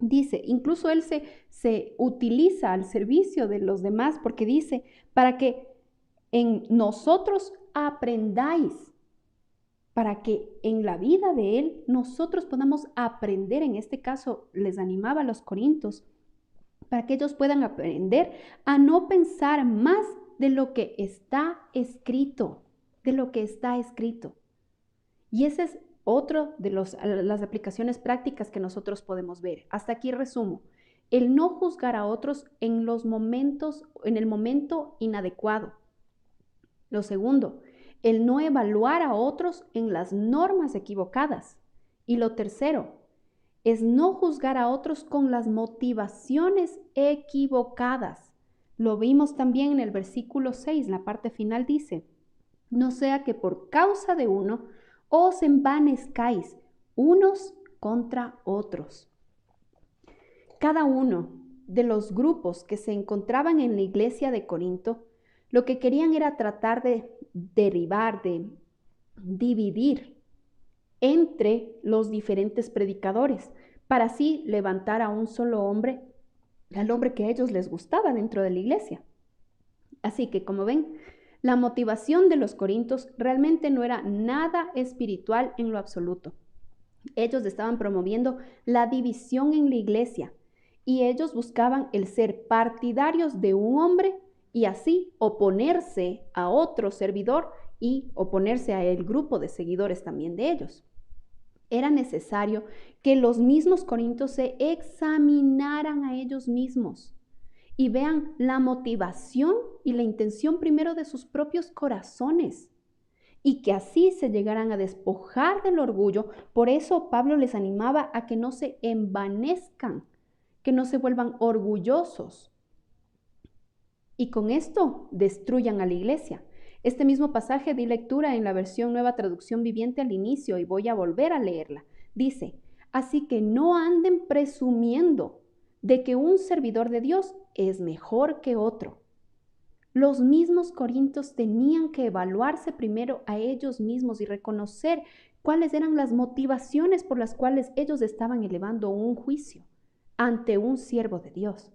dice, incluso él se utiliza al servicio de los demás porque dice, para que en nosotros aprendáis, para que en la vida de él nosotros podamos aprender, en este caso les animaba a los corintios, para que ellos puedan aprender a no pensar más de lo que está escrito, de lo que está escrito. Y ese es otro de las aplicaciones prácticas que nosotros podemos ver. Hasta aquí resumo. El no juzgar a otros en el momento inadecuado. Lo segundo, el no evaluar a otros en las normas equivocadas. Y lo tercero, es no juzgar a otros con las motivaciones equivocadas. Lo vimos también en el versículo 6, la parte final dice, no sea que por causa de uno os envanezcáis unos contra otros. Cada uno de los grupos que se encontraban en la iglesia de Corinto, lo que querían era tratar de derribar, de dividir entre los diferentes predicadores, para así levantar a un solo hombre, al hombre que a ellos les gustaba dentro de la iglesia. Así que, como ven, la motivación de los corintios realmente no era nada espiritual en lo absoluto. Ellos estaban promoviendo la división en la iglesia y ellos buscaban el ser partidarios de un hombre y así oponerse a otro servidor y oponerse a el grupo de seguidores también de ellos. Era necesario que los mismos corintios se examinaran a ellos mismos y vean la motivación y la intención primero de sus propios corazones y que así se llegaran a despojar del orgullo. Por eso Pablo les animaba a que no se envanezcan, que no se vuelvan orgullosos y con esto destruyan a la iglesia. Este mismo pasaje di lectura en la versión Nueva Traducción Viviente al inicio y voy a volver a leerla. Dice, así que no anden presumiendo de que un servidor de Dios es mejor que otro. Los mismos corintios tenían que evaluarse primero a ellos mismos y reconocer cuáles eran las motivaciones por las cuales ellos estaban elevando un juicio ante un siervo de Dios.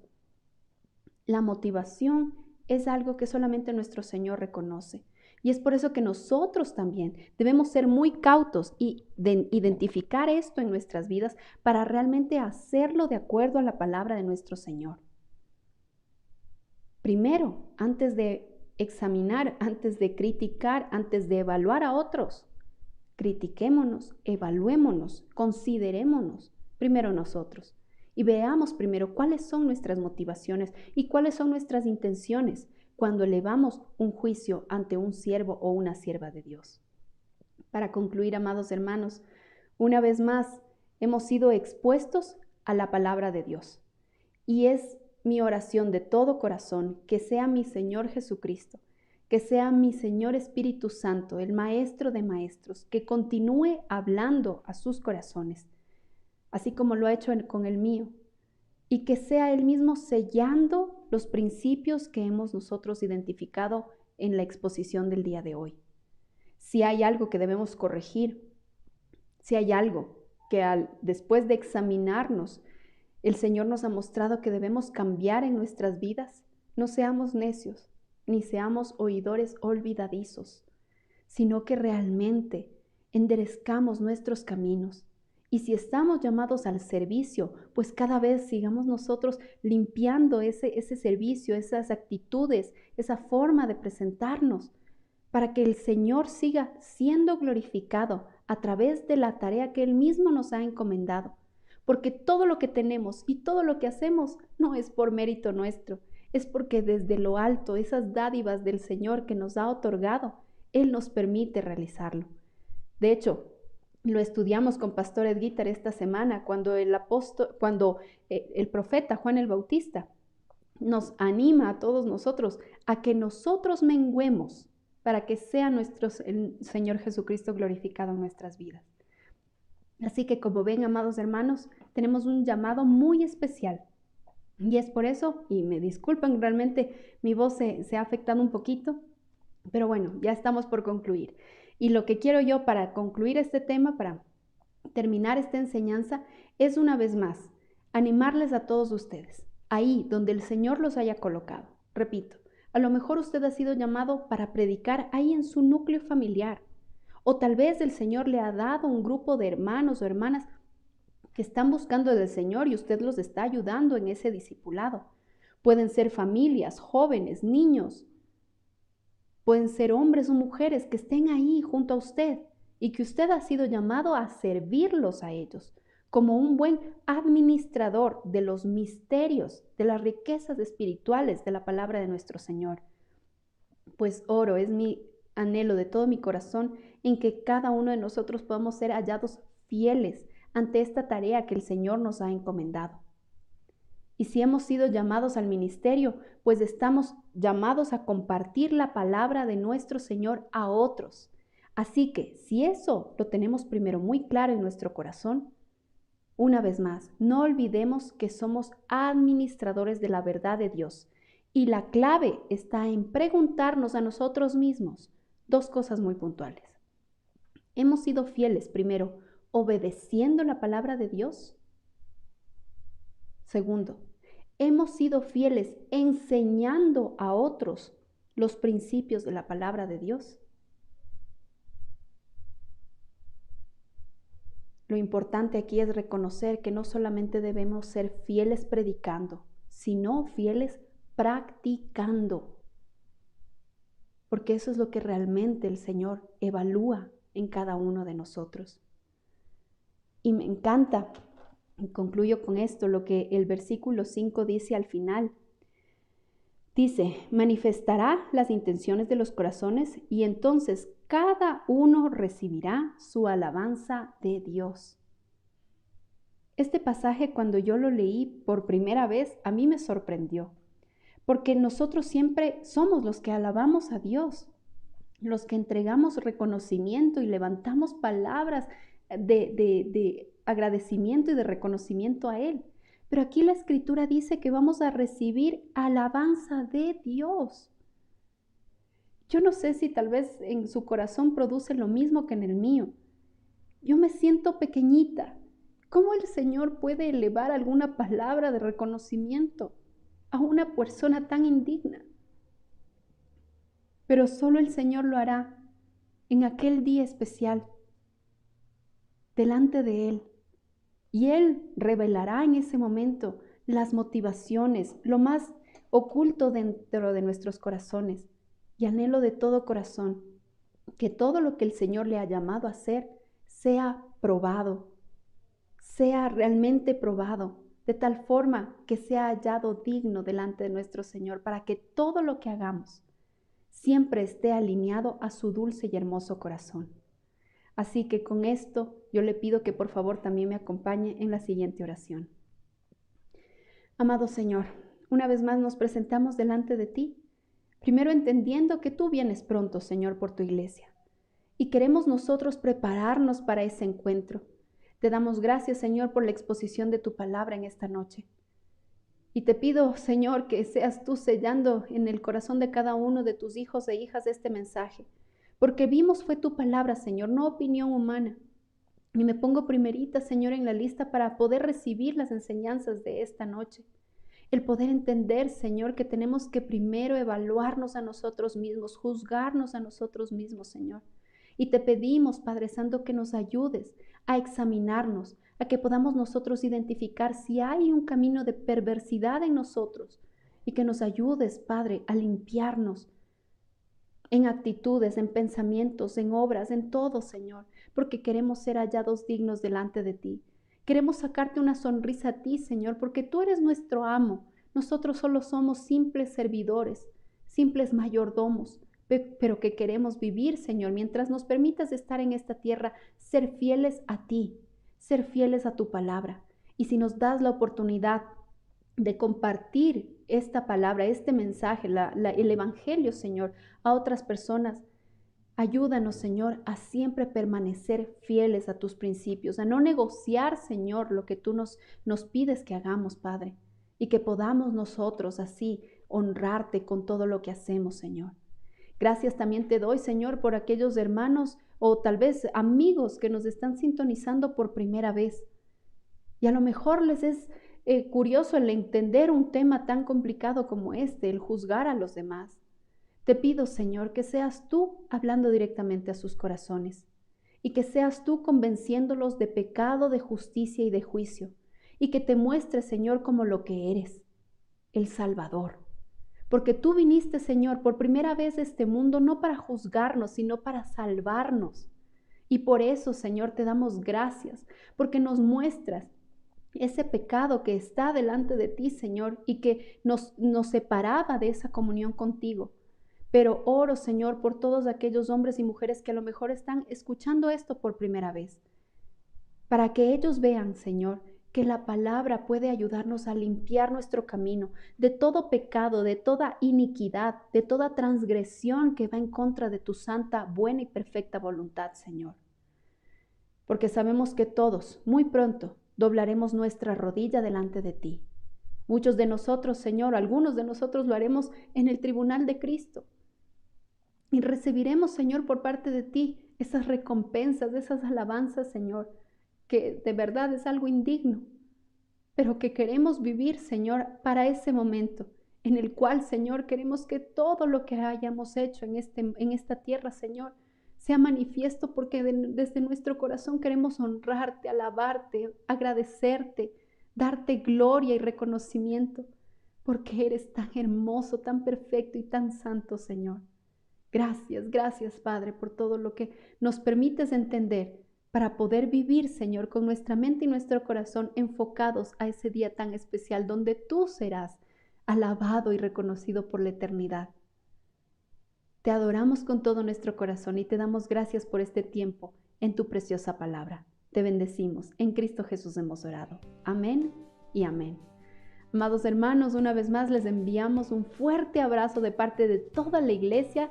La motivación es algo que solamente nuestro Señor reconoce. Y es por eso que nosotros también debemos ser muy cautos y identificar esto en nuestras vidas para realmente hacerlo de acuerdo a la palabra de nuestro Señor. Primero, antes de examinar, antes de criticar, antes de evaluar a otros, critiquémonos, evaluémonos, considerémonos primero nosotros. Y veamos primero cuáles son nuestras motivaciones y cuáles son nuestras intenciones cuando elevamos un juicio ante un siervo o una sierva de Dios. Para concluir, amados hermanos, una vez más hemos sido expuestos a la palabra de Dios. Y es mi oración de todo corazón que sea mi Señor Jesucristo, que sea mi Señor Espíritu Santo, el Maestro de Maestros, que continúe hablando a sus corazones, así como lo ha hecho con el mío, y que sea Él mismo sellando los principios que hemos nosotros identificado en la exposición del día de hoy. si hay algo que debemos corregir, si hay algo que después de examinarnos, el Señor nos ha mostrado que debemos cambiar en nuestras vidas. No seamos necios, ni seamos oidores olvidadizos, sino que realmente enderezcamos nuestros caminos. Y si estamos llamados al servicio, pues cada vez sigamos nosotros limpiando ese servicio, esas actitudes, esa forma de presentarnos, para que el Señor siga siendo glorificado a través de la tarea que Él mismo nos ha encomendado. Porque todo lo que tenemos y todo lo que hacemos no es por mérito nuestro, es porque desde lo alto, esas dádivas del Señor que nos ha otorgado, Él nos permite realizarlo. De hecho, lo estudiamos con Pastor Edguitar esta semana, cuando el profeta Juan el Bautista nos anima a todos nosotros a que nosotros menguemos para que sea el Señor Jesucristo glorificado en nuestras vidas. Así que, como ven, amados hermanos, tenemos un llamado muy especial. Y es por eso, y me disculpan, realmente mi voz se ha afectado un poquito, pero bueno, ya estamos por concluir. Y lo que quiero yo para concluir este tema, para terminar esta enseñanza, es una vez más animarles a todos ustedes, ahí donde el Señor los haya colocado. Repito, a lo mejor usted ha sido llamado para predicar ahí en su núcleo familiar, o tal vez el Señor le ha dado un grupo de hermanos o hermanas que están buscando del Señor y usted los está ayudando en ese discipulado. Pueden ser familias, jóvenes, niños. Pueden ser hombres o mujeres que estén ahí junto a usted y que usted ha sido llamado a servirlos a ellos como un buen administrador de los misterios, de las riquezas espirituales de la palabra de nuestro Señor. Pues oro, es mi anhelo de todo mi corazón en que cada uno de nosotros podamos ser hallados fieles ante esta tarea que el Señor nos ha encomendado. Y si hemos sido llamados al ministerio, pues estamos llamados a compartir la palabra de nuestro Señor a otros. Así que si eso lo tenemos primero muy claro en nuestro corazón, una vez más, no olvidemos que somos administradores de la verdad de Dios. Y la clave está en preguntarnos a nosotros mismos dos cosas muy puntuales. ¿Hemos sido fieles primero obedeciendo la palabra de Dios? Segundo, ¿hemos sido fieles enseñando a otros los principios de la palabra de Dios? Lo importante aquí es reconocer que no solamente debemos ser fieles predicando, sino fieles practicando. Porque eso es lo que realmente el Señor evalúa en cada uno de nosotros. Y me encanta, y concluyo con esto, lo que el versículo 5 dice al final. Dice, manifestará las intenciones de los corazones y entonces cada uno recibirá su alabanza de Dios. Este pasaje, cuando yo lo leí por primera vez, a mí me sorprendió, porque nosotros siempre somos los que alabamos a Dios, los que entregamos reconocimiento y levantamos palabras de agradecimiento y de reconocimiento a Él. Pero aquí la Escritura dice que vamos a recibir alabanza de Dios. Yo no sé si tal vez en su corazón produce lo mismo que en el mío. Yo me siento pequeñita. ¿Cómo el Señor puede elevar alguna palabra de reconocimiento a una persona tan indigna? Pero solo el Señor lo hará en aquel día especial, delante de Él. Y Él revelará en ese momento las motivaciones, lo más oculto dentro de nuestros corazones. Y anhelo de todo corazón que todo lo que el Señor le ha llamado a hacer sea probado, sea realmente probado, de tal forma que sea hallado digno delante de nuestro Señor, para que todo lo que hagamos siempre esté alineado a su dulce y hermoso corazón. Así que con esto yo le pido que por favor también me acompañe en la siguiente oración. Amado Señor, una vez más nos presentamos delante de ti, primero entendiendo que tú vienes pronto, Señor, por tu iglesia, y queremos nosotros prepararnos para ese encuentro. Te damos gracias, Señor, por la exposición de tu palabra en esta noche. Y te pido, Señor, que seas tú sellando en el corazón de cada uno de tus hijos e hijas este mensaje, porque vimos fue tu palabra, Señor, no opinión humana. Y me pongo primerita, Señor, en la lista para poder recibir las enseñanzas de esta noche. El poder entender, Señor, que tenemos que primero evaluarnos a nosotros mismos, juzgarnos a nosotros mismos, Señor. Y te pedimos, Padre Santo, que nos ayudes a examinarnos, a que podamos nosotros identificar si hay un camino de perversidad en nosotros y que nos ayudes, Padre, a limpiarnos en actitudes, en pensamientos, en obras, en todo, Señor, porque queremos ser hallados dignos delante de ti. Queremos sacarte una sonrisa a ti, Señor, porque tú eres nuestro amo. Nosotros solo somos simples servidores, simples mayordomos, pero que queremos vivir, Señor, mientras nos permitas estar en esta tierra, ser fieles a ti, ser fieles a tu palabra. Y si nos das la oportunidad de compartir esta palabra, este mensaje, el evangelio, Señor, a otras personas, ayúdanos, Señor, a siempre permanecer fieles a tus principios, a no negociar, Señor, lo que tú nos pides que hagamos, Padre, y que podamos nosotros así honrarte con todo lo que hacemos, Señor. Gracias también te doy, Señor, por aquellos hermanos o tal vez amigos que nos están sintonizando por primera vez. Y a lo mejor les es curioso el entender un tema tan complicado como este, el juzgar a los demás. Te pido, Señor, que seas tú hablando directamente a sus corazones y que seas tú convenciéndolos de pecado, de justicia y de juicio, y que te muestres, Señor, como lo que eres, el Salvador. Porque tú viniste, Señor, por primera vez a este mundo no para juzgarnos, sino para salvarnos. Y por eso, Señor, te damos gracias, porque nos muestras ese pecado que está delante de ti, Señor, y que nos separaba de esa comunión contigo. Pero oro, Señor, por todos aquellos hombres y mujeres que a lo mejor están escuchando esto por primera vez, para que ellos vean, Señor, que la palabra puede ayudarnos a limpiar nuestro camino de todo pecado, de toda iniquidad, de toda transgresión que va en contra de tu santa, buena y perfecta voluntad, Señor. Porque sabemos que todos, muy pronto, doblaremos nuestra rodilla delante de ti. Muchos de nosotros, Señor, algunos de nosotros lo haremos en el tribunal de Cristo. Y recibiremos, Señor, por parte de ti esas recompensas, esas alabanzas, Señor, que de verdad es algo indigno, pero que queremos vivir, Señor, para ese momento en el cual, Señor, queremos que todo lo que hayamos hecho en esta tierra, Señor, sea manifiesto, porque desde nuestro corazón queremos honrarte, alabarte, agradecerte, darte gloria y reconocimiento, porque eres tan hermoso, tan perfecto y tan santo, Señor. Gracias, gracias, Padre, por todo lo que nos permites entender para poder vivir, Señor, con nuestra mente y nuestro corazón enfocados a ese día tan especial donde tú serás alabado y reconocido por la eternidad. Te adoramos con todo nuestro corazón y te damos gracias por este tiempo en tu preciosa palabra. Te bendecimos. En Cristo Jesús hemos orado. Amén y amén. Amados hermanos, una vez más les enviamos un fuerte abrazo de parte de toda la iglesia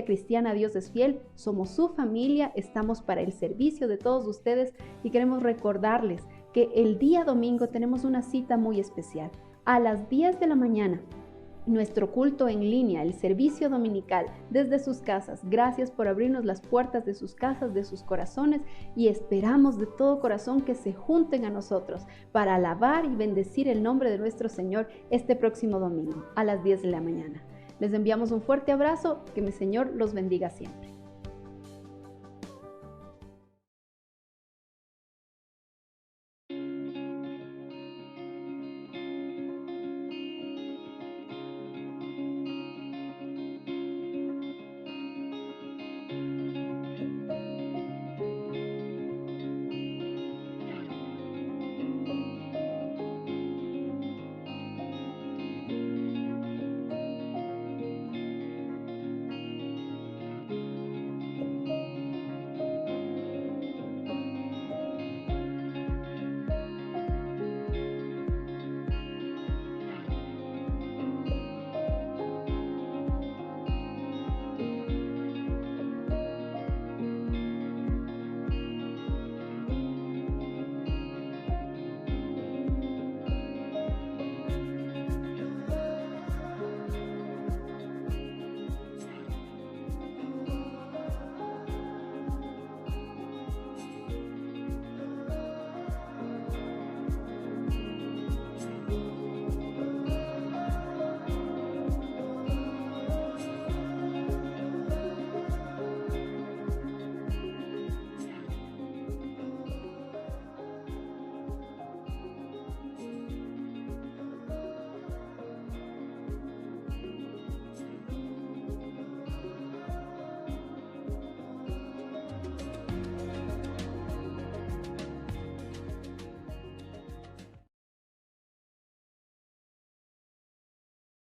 cristiana Dios es Fiel. Somos su familia, estamos para el servicio de todos ustedes y queremos recordarles que el día domingo tenemos una cita muy especial. A las 10 de la mañana, nuestro culto en línea, el servicio dominical desde sus casas. Gracias por abrirnos las puertas de sus casas, de sus corazones, y esperamos de todo corazón que se junten a nosotros para alabar y bendecir el nombre de nuestro Señor este próximo domingo a las 10 de la mañana. Les enviamos un fuerte abrazo, que mi Señor los bendiga siempre.